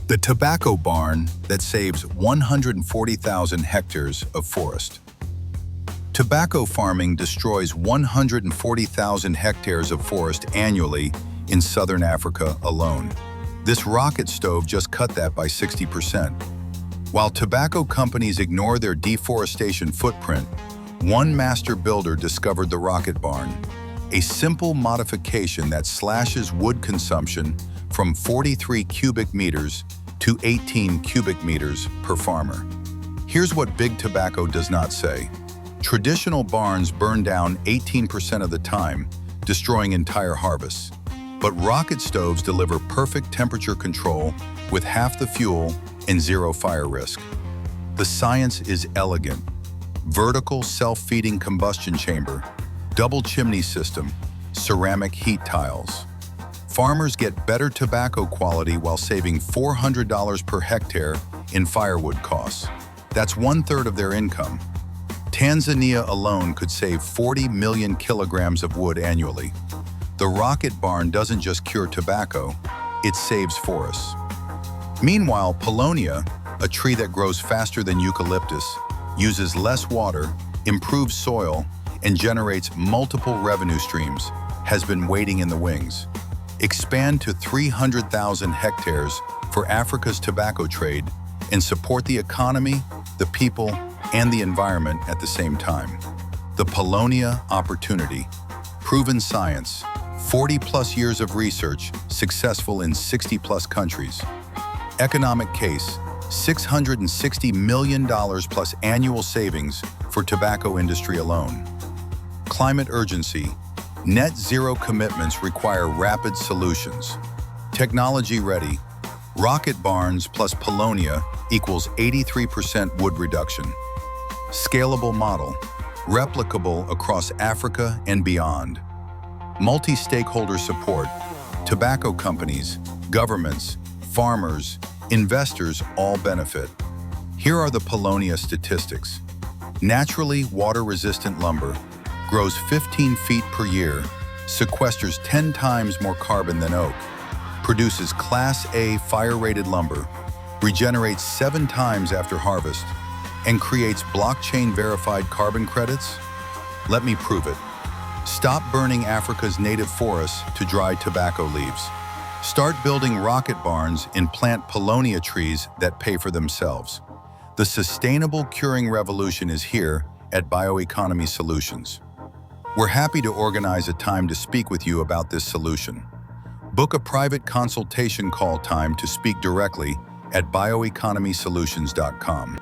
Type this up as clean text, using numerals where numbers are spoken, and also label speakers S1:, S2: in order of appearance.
S1: The tobacco barn that saves 140,000 hectares of forest. Tobacco farming destroys 140,000 hectares of forest annually in southern Africa alone. This rocket stove just cut that by 60%. While tobacco companies ignore their deforestation footprint, one master builder discovered the rocket barn, a simple modification that slashes wood consumption from 43 cubic meters to 18 cubic meters per farmer. Here's what Big Tobacco does not say. Traditional barns burn down 18% of the time, destroying entire harvests. But rocket stoves deliver perfect temperature control with half the fuel and zero fire risk. The science is elegant. Vertical self-feeding combustion chamber, double chimney system, ceramic heat tiles. Farmers get better tobacco quality while saving $400 per hectare in firewood costs. That's 1/3 of their income. Tanzania alone could save 40 million kilograms of wood annually. The rocket barn doesn't just cure tobacco, it saves forests. Meanwhile, Paulownia, a tree that grows faster than eucalyptus, uses less water, improves soil, and generates multiple revenue streams, has been waiting in the wings. Expand to 300,000 hectares for Africa's tobacco trade and support the economy, the people, and the environment at the same time. The Paulownia opportunity. Proven science. 40+ years of research, successful in 60+ countries. Economic case. $660 million plus annual savings for tobacco industry alone. Climate urgency. Net zero commitments require rapid solutions. Technology ready. Rocket barns plus Paulownia equals 83% wood reduction. Scalable model. Replicable across Africa and beyond. Multi-stakeholder support. Tobacco companies, governments, farmers, investors all benefit. Here are the Paulownia statistics. Naturally water-resistant lumber. Grows 15 feet per year, sequesters 10 times more carbon than oak, produces Class A fire-rated lumber, regenerates 7 times after harvest, and creates blockchain-verified carbon credits? Let me prove it. Stop burning Africa's native forests to dry tobacco leaves. Start building rocket barns and plant Paulownia trees that pay for themselves. The sustainable curing revolution is here at Bioeconomy Solutions. We're happy to organize a time to speak with you about this solution. Book a private consultation call time to speak directly at bioeconomysolutions.com.